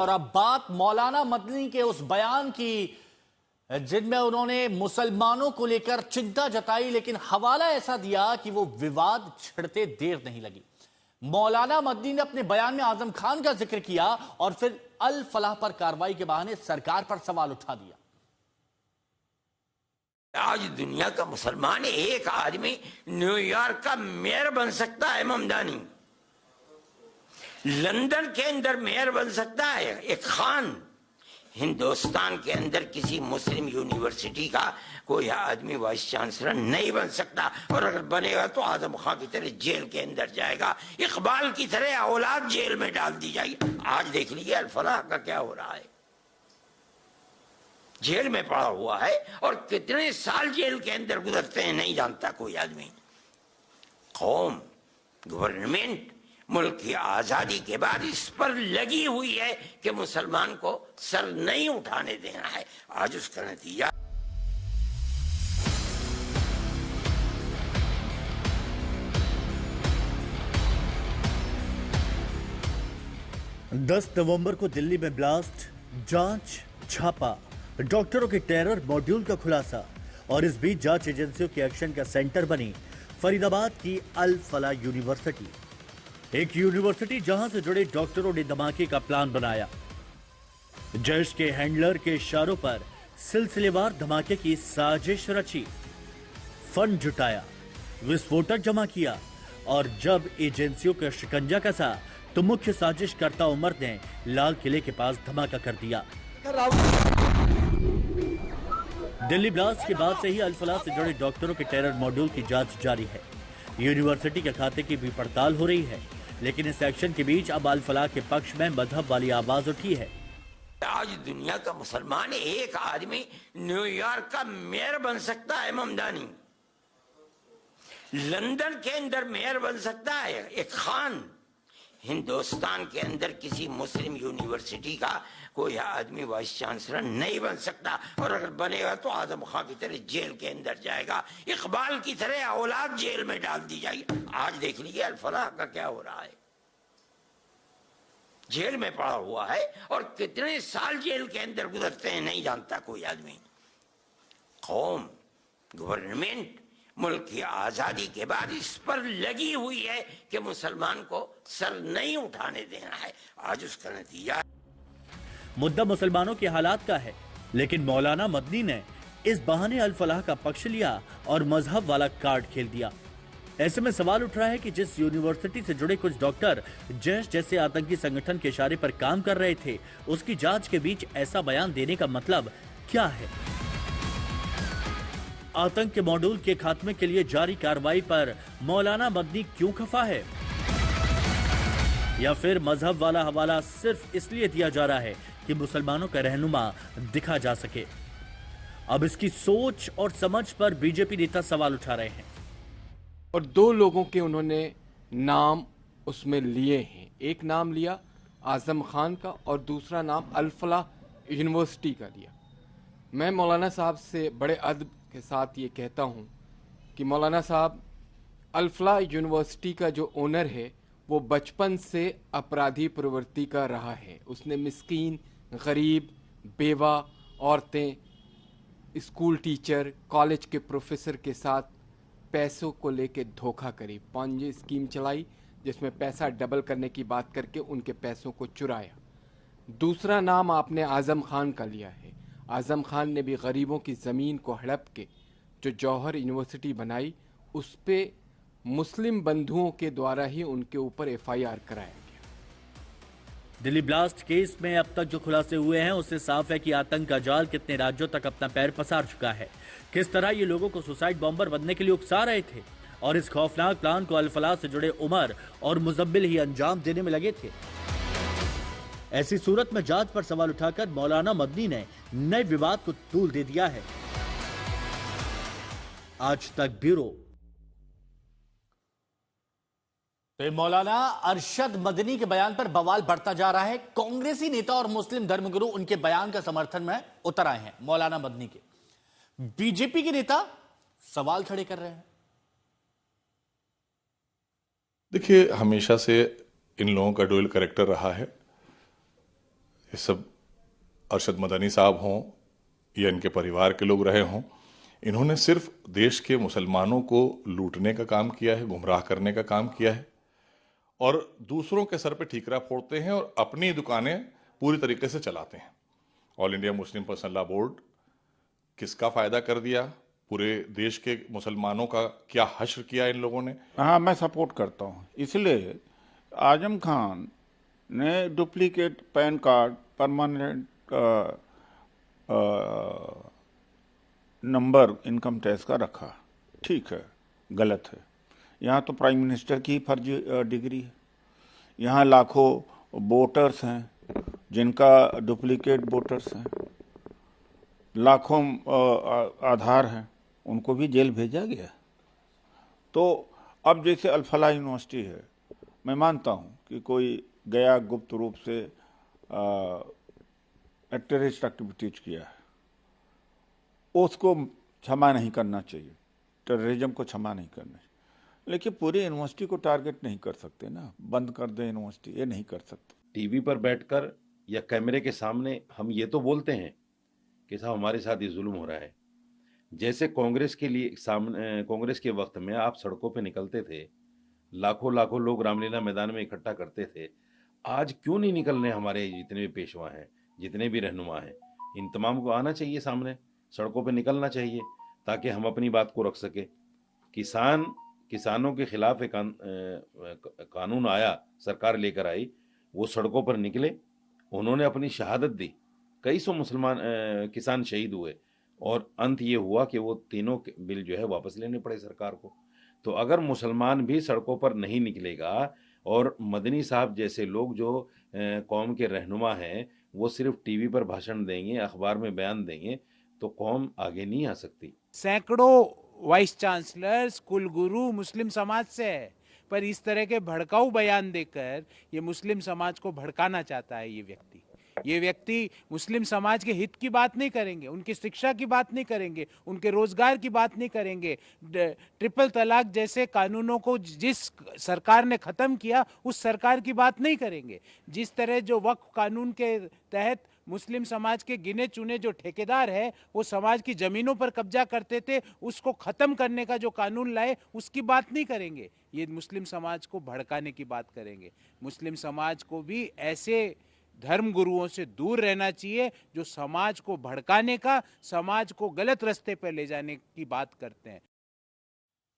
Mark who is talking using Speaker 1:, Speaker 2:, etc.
Speaker 1: और अब बात मौलाना मदनी के उस बयान की जिनमें उन्होंने मुसलमानों को लेकर चिंता जताई, लेकिन हवाला ऐसा दिया कि वो विवाद छिड़ते देर नहीं लगी। मौलाना मदनी ने अपने बयान में आजम खान का जिक्र किया और फिर अल फलाह पर कार्रवाई के बहाने सरकार पर सवाल उठा दिया।
Speaker 2: आज दुनिया का मुसलमान एक आदमी न्यूयॉर्क का मेयर बन सकता है, ममदानी लंदन के अंदर मेयर बन सकता है, एक खान हिंदुस्तान के अंदर किसी मुस्लिम यूनिवर्सिटी का कोई आदमी वाइस चांसलर नहीं बन सकता, और अगर बनेगा तो आजम खान की तरह जेल के अंदर जाएगा, इकबाल की तरह औलाद जेल में डाल दी जाएगी। आज देख लीजिए अल फलाह का क्या हो रहा है, जेल में पड़ा हुआ है और कितने साल जेल के अंदर गुजरते हैं नहीं जानता कोई आदमी। कौम, गवर्नमेंट मुल्क की आजादी के बाद इस पर लगी हुई है कि मुसलमान को सर नहीं उठाने देना है। आज उसका नतीजा
Speaker 1: 10 नवंबर को दिल्ली में ब्लास्ट, जांच, छापा, डॉक्टरों के टेरर मॉड्यूल का खुलासा, और इस बीच जांच एजेंसियों के एक्शन का सेंटर बनी फरीदाबाद की अल फलाह यूनिवर्सिटी। एक यूनिवर्सिटी जहां से जुड़े डॉक्टरों ने धमाके का प्लान बनाया, जैश के हैंडलर के इशारों पर सिलसिलेवार धमाके की साजिश रची, फंड जुटाया, विस्फोटक जमा किया, और जब एजेंसियों का शिकंजा कसा तो मुख्य साजिशकर्ता उमर ने लाल किले के पास धमाका कर दिया। दिल्ली ब्लास्ट के बाद से ही अल फलाह से जुड़े डॉक्टरों के टेरर मॉड्यूल की जांच जारी है। यूनिवर्सिटी के खाते की भी पड़ताल हो रही है, लेकिन इस एक्शन के बीच अब अल फलाह के पक्ष में मजहब वाली आवाज उठी है।
Speaker 2: आज दुनिया का मुसलमान एक आदमी न्यूयॉर्क का मेयर बन सकता है, ममदानी लंदन के अंदर मेयर बन सकता है, एक खान हिंदुस्तान के अंदर किसी मुस्लिम यूनिवर्सिटी का कोई आदमी वाइस चांसलर नहीं बन सकता, और अगर बनेगा तो आजम खान की तरह जेल के अंदर जाएगा, इकबाल की तरह औलाद जेल में डाल दी जाएगी। आज देख लीजिए अल फलाह का क्या हो रहा है, जेल में पड़ा हुआ है और कितने साल जेल के अंदर गुजरते हैं नहीं जानता कोई आदमी। कौम, गवर्नमेंट मुल्क की आजादी के बाद इस पर लगी हुई है कि मुसलमान को सर नहीं उठाने देना है। आज उसका नतीजा
Speaker 1: मुद्दा मुसलमानों के हालात का है, लेकिन मौलाना मदनी ने इस बहाने अल फलाह का पक्ष लिया और मजहब वाला कार्ड खेल दिया। ऐसे में सवाल उठ रहा है कि जिस यूनिवर्सिटी से जुड़े कुछ डॉक्टर जैश जैसे आतंकी संगठन के इशारे पर काम कर रहे थे, उसकी जांच के बीच ऐसा बयान देने का मतलब क्या है? आतंक के मॉड्यूल के खात्मे के लिए जारी कार्रवाई पर मौलाना मदनी क्यों खफा है, या फिर मजहब वाला हवाला सिर्फ इसलिए दिया जा रहा है कि मुसलमानों का रहनुमा दिखा जा सके? अब इसकी सोच और समझ पर बीजेपी नेता सवाल उठा रहे हैं।
Speaker 3: और दो लोगों के उन्होंने नाम उसमें लिए हैं, एक नाम लिया आजम खान का और दूसरा नाम अल फलाह यूनिवर्सिटी का लिया। मैं मौलाना साहब से बड़े अदब के साथ ये कहता हूँ कि मौलाना साहब, अल फलाह यूनिवर्सिटी का जो ओनर है वो बचपन से अपराधी प्रवृत्ति का रहा है। उसने मिस्कीन, गरीब, बेवा औरतें, स्कूल टीचर, कॉलेज के प्रोफेसर के साथ पैसों को लेके धोखा करी, पॉन्जी स्कीम चलाई जिसमें पैसा डबल करने की बात करके उनके पैसों को चुराया। दूसरा नाम आपने आजम खान का लिया है। आजम खान ने भी गरीबों की ज़मीन को हड़प के जो जौहर यूनिवर्सिटी बनाई, उस पे मुस्लिम बंधुओं के द्वारा ही उनके ऊपर FIR कराया गया।
Speaker 1: दिल्ली ब्लास्ट केस में अब तक जो खुलासे हुए हैं उससे साफ है कि आतंक का जाल कितने राज्यों तक अपना पैर पसार चुका है, किस तरह ये लोगों को सुसाइड बॉम्बर बनने के लिए उकसा रहे थे, और इस खौफनाक प्लान को अल फलाह से जुड़े उमर और मुजम्मिल ही अंजाम देने में लगे थे। ऐसी सूरत में जांच पर सवाल उठाकर मौलाना मदनी ने नए विवाद को तूल दे दिया है। आज तक ब्यूरो। तो मौलाना अरशद मदनी के बयान पर बवाल बढ़ता जा रहा है। कांग्रेसी नेता और मुस्लिम धर्मगुरु उनके बयान का समर्थन में उतर आए हैं मौलाना मदनी के। बीजेपी के नेता सवाल खड़े कर रहे हैं।
Speaker 4: देखिए, हमेशा से इन लोगों का डुअल कैरेक्टर रहा है। ये सब अरशद मदनी साहब हों या इनके परिवार के लोग रहे हों, इन्होंने सिर्फ देश के मुसलमानों को लूटने का काम किया है, गुमराह करने का काम किया है और दूसरों के सर पे ठीकरा फोड़ते हैं और अपनी दुकानें पूरी तरीके से चलाते हैं। All India Muslim personal law board किसका फायदा कर दिया, पूरे देश के मुसलमानों का क्या हश्र किया इन लोगों ने।
Speaker 5: हाँ, मैं सपोर्ट करता हूँ। इसलिए आजम खान ने duplicate pan card, permanent number income tax का रखा, ठीक है, गलत है। यहाँ तो प्राइम मिनिस्टर की फर्जी डिग्री है। यहाँ लाखों वोटर्स हैं जिनका डुप्लीकेट वोटर्स हैं, लाखों आधार हैं, उनको भी जेल भेजा गया। तो अब जैसे अल-फलाह यूनिवर्सिटी है, मैं मानता हूँ कि कोई गया गुप्त रूप से टेररिस्ट एक्टिविटीज किया है, उसको क्षमा नहीं करना चाहिए, टेररिज्म को क्षमा नहीं करना चाहिए, लेकिन पूरी यूनिवर्सिटी को टारगेट नहीं कर सकते ना, बंद कर दे यूनिवर्सिटी, ये नहीं कर सकते।
Speaker 6: टीवी पर बैठकर या कैमरे के सामने हम ये तो बोलते हैं कि साहब हमारे साथ ये जुल्म हो रहा है। जैसे कांग्रेस के लिए कांग्रेस के वक्त में आप सड़कों पे निकलते थे, लाखों लाखों लोग रामलीला मैदान में इकट्ठा करते थे, आज क्यों नहीं निकल रहे? हमारे जितने भी पेशवा हैं, जितने भी रहनुमा हैं, इन तमाम को आना चाहिए सामने, सड़कों पे निकलना चाहिए ताकि हम अपनी बात को रख सके। किसानों के खिलाफ एक कानून आया, सरकार लेकर आई, वो सड़कों पर निकले, उन्होंने अपनी शहादत दी, कई सौ मुसलमान किसान शहीद हुए और अंत ये हुआ कि वो तीनों बिल जो है वापस लेने पड़े सरकार को। तो अगर मुसलमान भी सड़कों पर नहीं निकलेगा और मदनी साहब जैसे लोग जो कौम के रहनुमा हैं वो सिर्फ टीवी पर भाषण देंगे, अखबार में बयान देंगे, तो कौम आगे नहीं आ सकती।
Speaker 7: सैकड़ों वाइस चांसलर्स, कुलगुरु मुस्लिम समाज से है, पर इस तरह के भड़काऊ बयान देकर ये मुस्लिम समाज को भड़काना चाहता है। ये व्यक्ति मुस्लिम समाज के हित की बात नहीं करेंगे, उनकी शिक्षा की बात नहीं करेंगे, उनके रोजगार की बात नहीं करेंगे, ट्रिपल तलाक जैसे कानूनों को जिस सरकार ने खत्म किया उस सरकार की बात नहीं करेंगे। जिस तरह जो वक्फ कानून के तहत मुस्लिम समाज के गिने चुने जो ठेकेदार है वो समाज की जमीनों पर कब्जा करते थे, उसको खत्म करने का जो कानून लाए उसकी बात नहीं करेंगे। ये मुस्लिम समाज को भड़काने की बात करेंगे। मुस्लिम समाज को भी ऐसे धर्म गुरुओं से दूर रहना चाहिए जो समाज को भड़काने का, समाज को गलत रास्ते पर ले जाने की बात करते हैं।